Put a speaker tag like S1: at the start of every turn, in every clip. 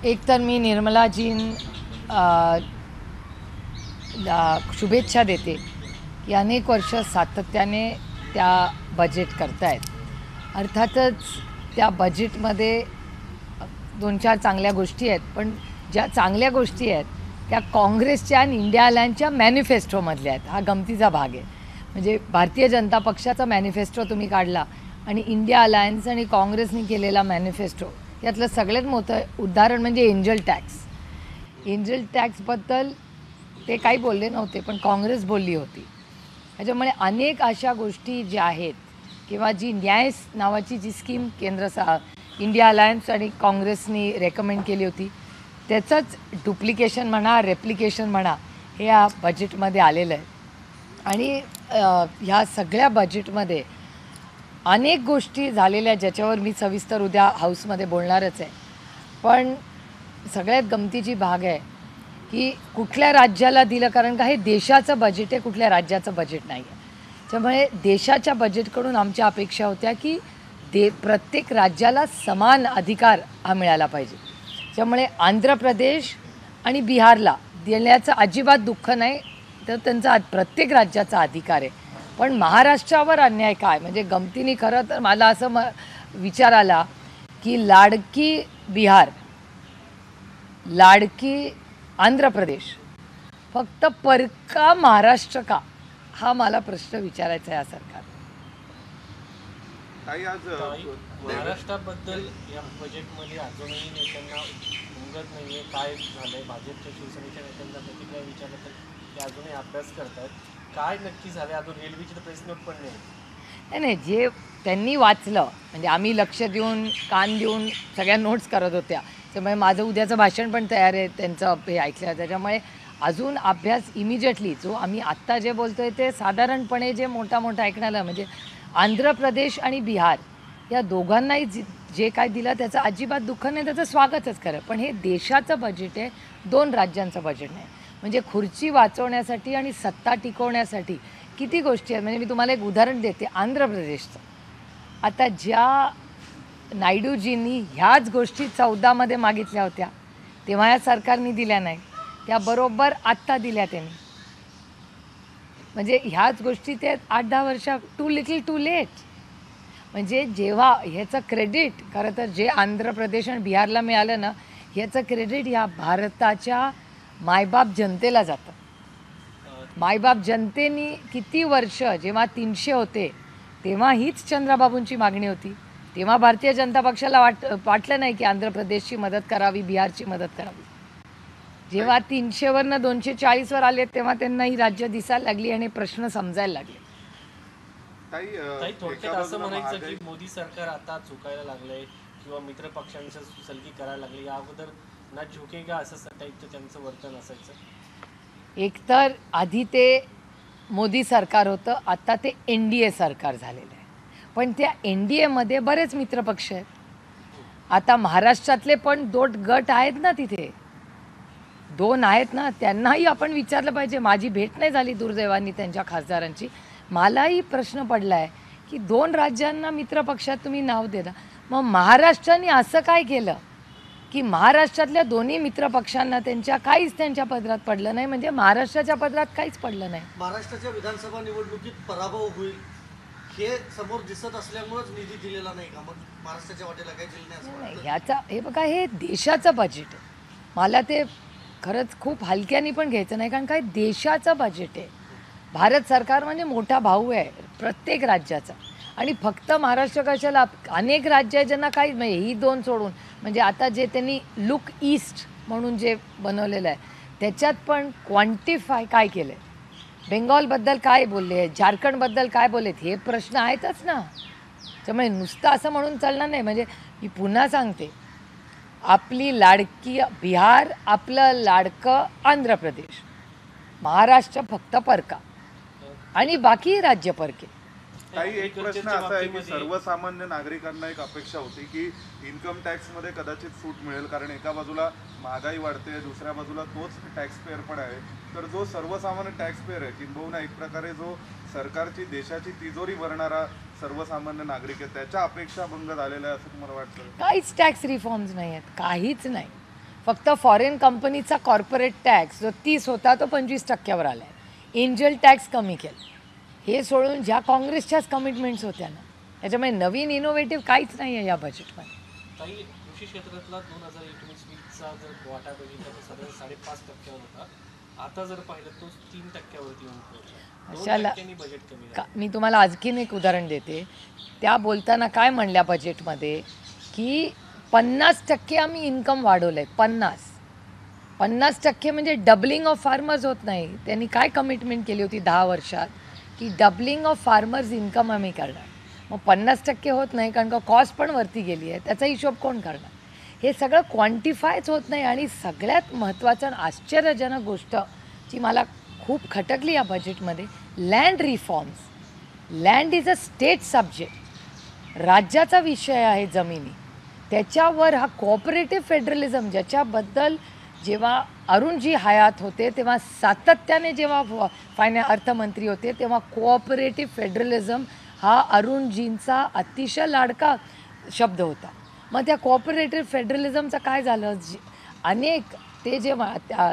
S1: एक तर मी शुभेच्छा देते की अनेक वर्ष सातत्याने त्या बजेट करतायत. अर्थातच त्या बजेटमध्ये दोन चार चांगल्या गोष्टी आहेत, पण ज्या चांगल्या गोष्टी आहेत त्या काँग्रेसच्या आणि इंडिया अलायन्सच्या मॅनिफेस्टोमधल्या आहेत. हा गमतीचा भाग आहे. म्हणजे भारतीय जनता पक्षाचा मॅनिफेस्टो तुम्ही काढला आणि इंडिया अलायन्स आणि काँग्रेसने केलेला मॅनिफेस्टो, यातलं सगळ्यात मोठं उदाहरण म्हणजे एंजल टॅक्स. एंजल टॅक्सबद्दल ते काही बोलले नव्हते, पण काँग्रेस बोलली होती. त्याच्यामुळे अनेक अशा गोष्टी ज्या आहेत किंवा जी न्याय नावाची जी स्कीम इंडिया अलायन्स आणि काँग्रेसनी रेकमेंड केली होती, त्याचंच डुप्लिकेशन म्हणा, रेप्लिकेशन म्हणा, हे या बजेटमध्ये आलेलं आहे. आणि ह्या सगळ्या बजेटमध्ये अनेक गोष्टी झालेल्या ज्याच्यावर मी सविस्तर उद्या हाऊसमध्ये बोलणारच आहे. पण सगळ्यात गमतीची भाग आहे की कुठल्या राज्याला दिलं, कारण का हे देशाचं बजेट आहे, कुठल्या राज्याचं बजेट नाही आहे. त्यामुळे देशाच्या बजेटकडून आमच्या अपेक्षा होत्या की प्रत्येक राज्याला समान अधिकार हा मिळाला पाहिजे. त्यामुळे आंध्र प्रदेश आणि बिहारला देण्याचं अजिबात दुःख नाही, तर त्यांचा प्रत्येक राज्याचा अधिकार आहे. पण महाराष्ट्रावर अन्याय काय, म्हणजे गमतीने खरं तर मला असं विचार आला की लाडकी बिहार, लाडकी आंध्र प्रदेश, फक्त परका महाराष्ट्र का, हा मला प्रश्न विचारायचा आहे या सरकार.
S2: आज महाराष्ट्राबद्दल या बजेटमध्ये अजूनही नेत्यांना उमगत नाही आहे. काय झालंय, भाजपच्या शिवसेनेच्या नेत्यांना प्रतिक्रिया विचारलं तर ते अजूनही अभ्यास करतात. काय नक्की झालं, अजून रेल्वेची तर प्रेस नोट पण नाही.
S1: नाही, जे त्यांनी वाचलं, म्हणजे आम्ही लक्ष देऊन कान देऊन सगळ्या नोट्स करत होत्या, त्यामुळे माझं उद्याचं भाषण पण तयार आहे त्यांचं हे ऐकलं. त्याच्यामुळे अजून अभ्यास इमिजिएटली जो आम्ही आत्ता जे बोलतो आहे ते साधारणपणे जे मोठा ऐकण्याला, म्हणजे आंध्र प्रदेश आणि बिहार या दोघांनाही जे काय दिलं त्याचं अजिबात दुःख नाही, त्याचं स्वागतच खरं. पण हे देशाचं बजेट आहे, दोन राज्यांचं बजेट नाही. म्हणजे खुर्ची वाचवण्यासाठी आणि सत्ता टिकवण्यासाठी किती गोष्टी आहेत. म्हणजे मी तुम्हाला एक उदाहरण देते आंध्र प्रदेशचं. आता ज्या नायडूजींनी ह्याच गोष्टी 14मध्ये मागितल्या होत्या, तेव्हा या सरकारने दिल्या नाही, त्या बरोबर आत्ता दिल्या त्यांनी. म्हणजे ह्याच गोष्टी ते 8-10 वर्ष टू लिटल टू लेट. म्हणजे जेव्हा ह्याचं क्रेडिट खरं तर जे आंध्र प्रदेश आणि बिहारला मिळालं ना, ह्याचं क्रेडिट ह्या भारताच्या मायबाप जनतेला जातं. मायबाप जनतेनी किती वर्ष, जेव्हा 300 होते तेव्हा हीच चंद्राबाबूंची मागणी होती. तेव्हा भारतीय जनता पक्षाला वाटलं नाही की आंध्र प्रदेशची मदत करावी, बिहारची मदत करावी. जेव्हा 300वरनं 240वर आले तेव्हा त्यांना ही राज्य दिसायला लागली आणि प्रश्न समजायला लागले.
S2: थोडक्यात असं म्हणायचं की मोदी सरकार आता चुकायला लागलंय किंवा मित्र पक्षांच्या सलगी करायला लागली. या अगोदर ना झुकेगा असं टाईपचं त्यांचं वर्तन असायचं.
S1: एकतर आधी ते मोदी सरकार होतं, आता ते NDA सरकार झालेलं आहे. पण त्या NDAमध्ये बरेच मित्रपक्ष आहेत. आता महाराष्ट्रातले पण 2 गट आहेत ना, तिथे 2 आहेत ना, त्यांनाही आपण विचारलं पाहिजे. माझी भेट नाही झाली दुर्दैवानी त्यांच्या खासदारांची. मलाही प्रश्न पडला आहे की 2 राज्यांना मित्रपक्षात तुम्ही नाव देता, मग महाराष्ट्राने असं काय केलं की महाराष्ट्रातल्या दोन्ही मित्रपक्षांना काहीच त्यांच्या पदरात पडलं नाही. म्हणजे महाराष्ट्राच्या पदरात काहीच पडलं नाही.
S3: महाराष्ट्राच्या विधानसभा निवडणुकीत पराभव होईल हे समोर दिसत असल्यामुळेच निधी दिलेला नाही का? मग महाराष्ट्राच्या वाटेला काही दिलं नाही
S1: ह्याचा हे बघा, हे देशाचं बजेट आहे. मला ते खरंच खूप हलक्याने पण घ्यायचं नाही, कारण काय देशाचं बजेट आहे. भारत सरकार म्हणजे मोठा भाऊ आहे प्रत्येक राज्याचा. आणि फक्त महाराष्ट्र कशाला, अनेक राज्य आहेत ज्यांना काहीच नाही. ही 2 सोडून, म्हणजे आता जे त्यांनी लुक ईस्ट म्हणून जे बनवलेलं आहे त्याच्यात पण क्वांटिफाय काय केलं आहे, बेंगॉलबद्दल काय बोलले आहेत, झारखंडबद्दल काय बोललेत, हे प्रश्न आहेतच ना. त्यामुळे नुसतं असं म्हणून चालणार नाही. म्हणजे मी पुन्हा सांगते, आपली लाडकी बिहार, आपलं लाडकं आंध्र प्रदेश, महाराष्ट्र फक्त परका आणि बाकी राज्य परके.
S4: काही एक प्रश्न असा आहे की सर्वसामान्य नागरिकांना एक अपेक्षा होती की इन्कम टॅक्समध्ये कदाचित सूट मिळेल, कारण एका बाजूला महागाई वाढते, दुसऱ्या बाजूला तोच टॅक्स पेअर पण आहे. तर जो सर्वसामान्य टॅक्स पेअर आहे, किंबहुना एक प्रकारे जो सरकारची देशाची तिजोरी भरणारा सर्वसामान्य नागरिक आहे, त्याच्या अपेक्षा भंग झालेल्या आहे असं तुम्हाला वाटतं?
S1: काहीच टॅक्स रिफॉर्म्स नाही आहेत, काहीच नाही. फक्त फॉरेन कंपनीचा कॉर्पोरेट टॅक्स जो 30 होता तो 25% आला आहे. एंजल टॅक्स कमी केलं. हे सोडून ज्या काँग्रेसच्याच कमिटमेंट्स होत्या ना, त्याच्यामुळे नवीन इनोव्हेटिव्ह काहीच नाही आहे या बजेटमध्ये.
S2: ताई, कृषी क्षेत्रातला 2019-20चा जर वाटा बघितला तर साधारण 5.5% होता. आता जर पाहिलं तो 3%वरती येऊन पोहोचला.
S1: अशाला
S2: 2% बजेट कमी झालं.
S1: मी तुम्हाला आणखीन एक उदाहरण देते. त्या बोलताना काय म्हणल्या बजेटमध्ये की 50% आम्ही इन्कम वाढवलं आहे. 50% म्हणजे डबलिंग ऑफ फार्मर्स होत नाही. त्यांनी काय कमिटमेंट केली होती 10 वर्षात की डबलिंग ऑफ फार्मर्स इन्कम आम्ही करणार. मग 50% होत नाही कारण का कॉस्ट पण वरती गेली आहे. त्याचा हिशोब कोण करणार? हे सगळं क्वांटिफायच होत नाही. आणि सगळ्यात महत्त्वाचं आणि आश्चर्यजनक गोष्ट जी मला खूप खटकली या बजेटमध्ये, land reforms. Land is a state subject. राज्याचा विषय आहे जमिनी. त्याच्यावर हा कोऑपरेटिव्ह फेडरलिझम ज्याच्याबद्दल जेव्हा अरुणजी हयात होते तेव्हा सातत्याने जेव्हा अर्थमंत्री होते तेव्हा कोऑपरेटिव्ह फेडरलिझम हा अरुणजींचा अतिशय लाडका शब्द होता. मग त्या कोऑपरेटिव्ह फेडरलिझमचं काय झालं? अनेक ते जे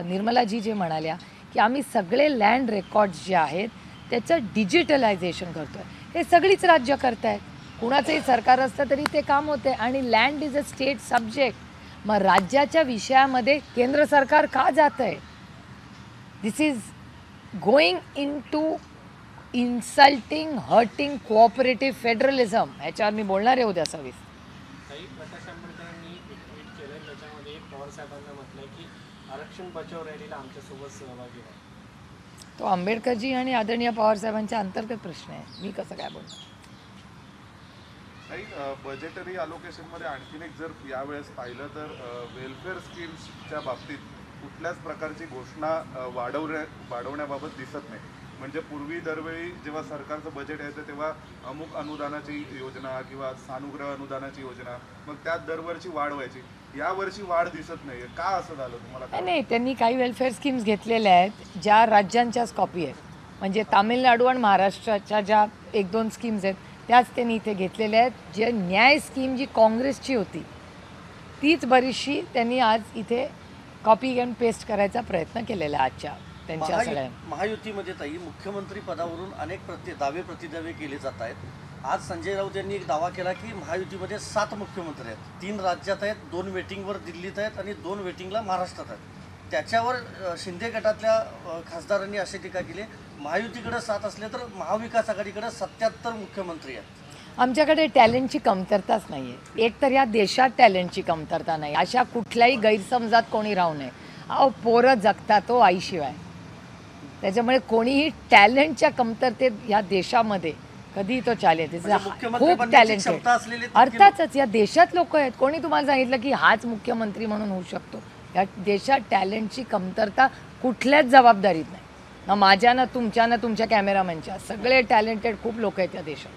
S1: निर्मलाजी जे म्हणाल्या की आम्ही सगळे लँड रेकॉर्ड्स जे आहेत त्याचं डिजिटलायझेशन करतो आहे. हे सगळीच राज्य करत आहेत. कुणाचंही सरकार असतं तरी ते काम होते. आणि land is a state subject. मग राज्याच्या विषयामध्ये केंद्र सरकार का जातं आहे? This is going in to insulting hurting cooperative federalism. ह्याच्यावर मी बोलणार आहे उद्या सविस्तर.
S2: ताई, प्रकाश आंबेडकरांनी एक ट्विट केलं. त्याच्यामध्ये पवार साहेबांना म्हटलंय की आरक्षण बचाव रॅलीला आमच्यासोबत सहभागी व्हा.
S1: तो आंबेडकरजी आणि आदरणीय पवारसाहेबांच्या अंतर्गत प्रश्न आहे. मी कसं काय बोलणार?
S4: नाही, बजेटरी अलोकेशनमध्ये आणखीन एक जर यावेळेस पाहिलं तर वेलफेअर स्कीम्सच्या बाबतीत कुठल्याच प्रकारची घोषणा वाढवण्याबाबत दिसत नाही. म्हणजे पूर्वी दरवेळी जेव्हा सरकारचं बजेट यायचं तेव्हा अमुक अनुदानाची योजना किंवा सानुग्रह अनुदानाची योजना, मग त्यात दरवर्षी वाढ व्हायची. यावर्षी वाढ दिसत नाही. का असं झालं तुम्हाला?
S1: नाही, त्यांनी काही वेलफेअर स्कीम्स घेतलेल्या आहेत ज्या राज्यांच्याच कॉपी आहेत. म्हणजे तामिळनाडू आणि महाराष्ट्राच्या ज्या 1-2 स्कीम्स आहेत त्याच त्यांनी इथे घेतलेल्या आहेत. जे न्याय स्कीम जी काँग्रेसची होती तीच बरीचशी त्यांनी आज इथे कॉपी अँड पेस्ट करायचा प्रयत्न केलेला आहे आजच्या त्यांच्या सगळ्या
S3: महायुतीमध्ये. ताई, मुख्यमंत्री पदावरून अनेक दावे प्रतिदावे केले जात आहेत. आज संजय राऊत यांनी एक दावा केला की महायुतीमध्ये 7 मुख्यमंत्री आहेत. 3 राज्यात आहेत, 2 वेटिंगवर दिल्लीत आहेत आणि 2 वेटिंगला महाराष्ट्रात आहेत. त्याच्यावर शिंदे गटातल्या खासदारांनी अशी टीका केली, महायुतीकडे 7 असले तर महाविकास आघाडीकडे 77 मुख्यमंत्री आहेत.
S1: आमच्याकडे टॅलेंटची कमतरताच नाही आहे. एक तर या देशात टॅलेंटची कमतरता नाही. अशा कुठल्याही गैरसमजात कोणी राहू नये. अहो, पोरं जगतात तो आईशिवाय. त्याच्यामुळे कोणीही टॅलेंटच्या कमतरतेत या देशामध्ये कधी तो चालेल. खूप टॅलेंट आहे. अर्थातच या देशात लोक आहेत. कोणी तुम्हाला सांगितलं की हाच मुख्यमंत्री म्हणून होऊ शकतो? या देशात टॅलेंटची कमतरता कुठल्याच जबाबदारीत नाही. ना माझ्या, ना तुमच्या, ना तुमच्या कॅमेरामॅनच्या. सगळे टॅलेंटेड खूप लोक आहेत या देशात.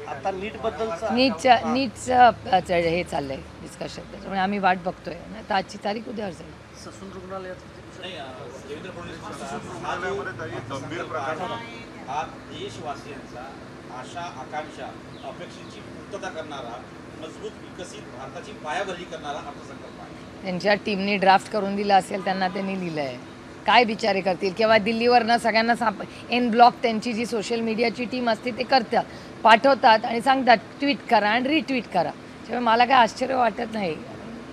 S3: आता नीटबद्दलचं
S1: हे चाललंय डिस्कशन. त्याच्यामुळे आम्ही वाट बघतोय. तर आजची तारीख उद्यावर जाईल.
S3: ससून रुग्णालयात
S4: गंभीर प्रकार
S5: हा देशवासियांचा आशा आकांक्षा अपेक्षेची पूर्तता करणारा मजबूत विकसित भारताची पायाभरणी करणारा अर्थसंकल्प आहे.
S1: त्यांच्या टीमने ड्राफ्ट करून दिला असेल, त्यांना त्यांनी लिहिलं आहे. काय बिचारे करतील? किंवा दिल्लीवरनं सगळ्यांना एन ब्लॉक त्यांची जी सोशल मीडियाची टीम असते ते करतात, पाठवतात आणि सांगतात ट्विट करा आणि रिट्विट करा. त्यामुळे मला काय आश्चर्य वाटत नाही.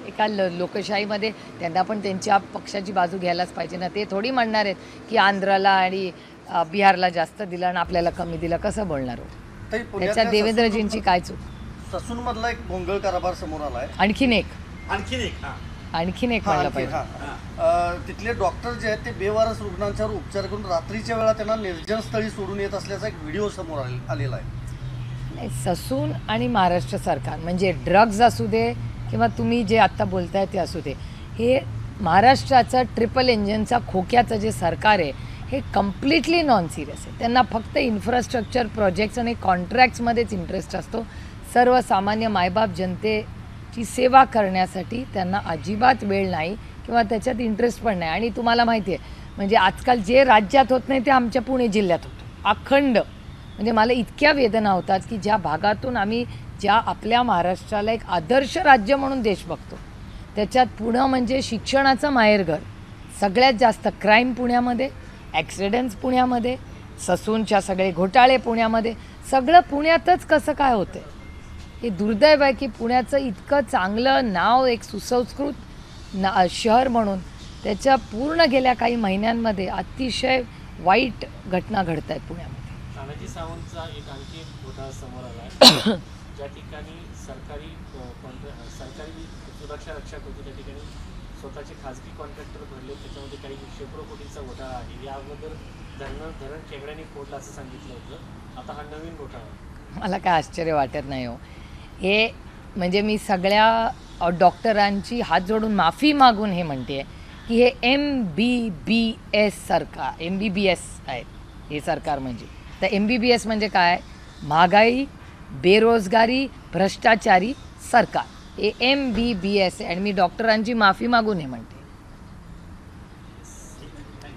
S1: एका लोकशाहीमध्ये त्यांना पण त्यांच्या पक्षाची बाजू घ्यायलाच पाहिजे ना. ते थोडी म्हणणार आहेत की आंध्राला आणि बिहारला जास्त दिलं आणि आपल्याला कमी दिलं. कसं बोलणार हो? त्याच्यात देवेंद्रजींची काय चूक?
S3: ससूनमधला एक भोंगळ कारभार समोर आला आहे.
S1: आणखीन एक
S3: म्हणलं पाहिजे. तिथले डॉक्टर जे आहेत ते बेवारस रुग्णांच्यावर उपचार करून रात्रीच्या वेळा त्यांना निर्जनस्थळी सोडून येत असल्याचा एक व्हिडिओ समोर आलेला आहे.
S1: नाही, ससून आणि महाराष्ट्र सरकार म्हणजे ड्रग्ज असू दे किंवा तुम्ही जे आत्ता बोलताय ते असू दे, हे महाराष्ट्राचं ट्रिपल इंजिनचा खोक्याचं जे सरकार आहे हे कम्प्लिटली नॉन सिरियस आहे. त्यांना फक्त इन्फ्रास्ट्रक्चर प्रोजेक्ट्स आणि कॉन्ट्रॅक्ट्समध्येच इंटरेस्ट असतो. सर्वसामान्य मायबाप जनतेची सेवा करण्यासाठी त्यांना अजिबात वेळ नाही किंवा त्याच्यात इंटरेस्ट पण नाही. आणि तुम्हाला माहिती आहे म्हणजे आजकाल जे राज्यात होत नाही ते आमच्या पुणे जिल्ह्यात होतं. अखंड म्हणजे मला इतक्या वेदना होतात की ज्या भागातून आम्ही ज्या आपल्या महाराष्ट्राला एक आदर्श राज्य म्हणून देश बघतो, त्याच्यात पुणं म्हणजे शिक्षणाचं माहेरघर. सगळ्यात जास्त क्राईम पुण्यामध्ये, ॲक्सिडेंट्स पुण्यामध्ये, ससूनच्या सगळे घोटाळे पुण्यामध्ये, सगळं पुण्यातच कसं काय होतं आहे. हे दुर्दैव आहे की पुण्याचं इतकं चांगलं नाव एक सुसंस्कृत शहर म्हणून त्याच्या पूर्ण गेल्या काही महिन्यांमध्ये अतिशय वाईट घटना घडत आहेत पुण्यामध्ये.
S2: तानाजी सावंतचा एक आणखी एक घोटाळा समोर आला आहे ज्या ठिकाणी सरकारी सुरक्षा रक्षक होते त्या ठिकाणी स्वतःचे खाजगी कॉन्ट्रॅक्टर भरले, त्याच्यामध्ये काही शेकडो कोटींचा घोटाळा आहे. या अगोदर धरण खेकड्यांनी फोडलं असं सांगितलं होतं, आता हा नवीन घोटाळा.
S1: मला काय आश्चर्य वाटत नाही हो. हे म्हणजे मी सगळ्या डॉक्टरांची हात जोडून माफी मागून हे म्हणते की हे MBBS सरकार, MBBS आहे हे सरकार. म्हणजे तर MBBS म्हणजे काय? महागाई, बेरोजगारी, भ्रष्टाचारी सरकार. हे MBBS आहे आणि मी डॉक्टरांची माफी मागून हे म्हणते.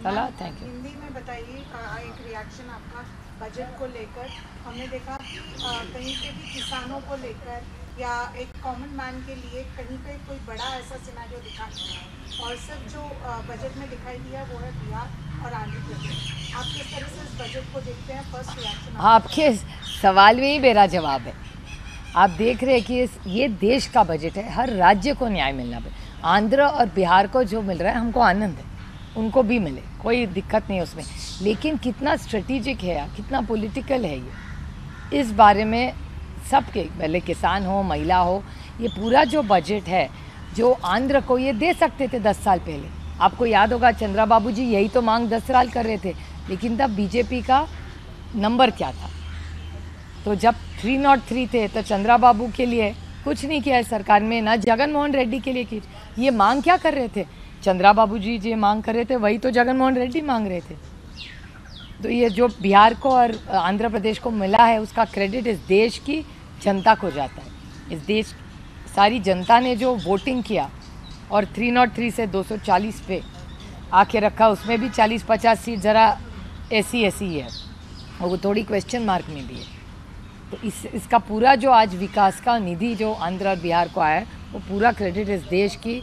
S1: चला, थँक्यू.
S6: हिंदी में बताइए एक रिएक्शन आपका बजट को लेकर. हमने देखा कहीं पे भी किसानों को लेकर या एक कॉमन मैन के लिए कहीं पे कोई बड़ा ऐसा सिनेरियो दिखा नहीं है, और सिर्फ जो बजट में दिखाई दिया वो है बिहार और आंध्र प्रदेश. आप किस तरह से इस बजट को देखते हैं? फर्स्ट रिएक्शन
S1: आपके सवाल में ही मेरा जवाब है. आप देख रहे हैं कि ये देश का बजट है, हर राज्य को न्याय मिलना चाहिए. आंध्र और बिहार को जो मिल रहा है हमको आनंद है, उनको भी मिले, कोई दिक्कत नहीं उसमें. लेकिन कितना स्ट्रेटेजिक है, कितना पॉलिटिकल है ये, इस बारे में सबके, पहले किसान हो, महिला हो, ये पूरा जो बजट है जो आंध्र को ये दे सकते थे 10 साल पहले. आपको याद होगा चंद्राबाबू जी यही तो मांग 10 साल कर रहे थे, लेकिन तब बीजेपी का नंबर क्या था. तो जब 303 थे तो चंद्राबाबू के लिए कुछ नहीं किया है सरकार में, ना जगन मोहन रेड्डी के लिए की. ये मांग क्या कर रहे थे? चंद्राबाबू जी जो मांग कर रहे थे वही तो जगन मोहन रेड्डी मांग रहे थे. तो ये जो बिहार को और आंध्र प्रदेश को मिला है उसका क्रेडिट इस देश की जनता को जाता है. इस देश सारी जनता ने जो वोटिंग किया और 303 से 240 पे आके रखा, उसमें भी 40-50 सीट ज़रा ऐसी है और वो थोड़ी क्वेश्चन मार्क में भी है. तो इसका पूरा जो आज विकास का निधि जो आंध्र और बिहार को आया है वो पूरा क्रेडिट इस देश की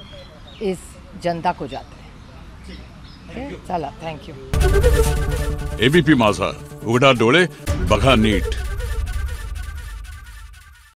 S1: इस जनता को जाता है. चला, थँक्यू.
S7: ABP माझा, उघडा डोळे बघा नीट.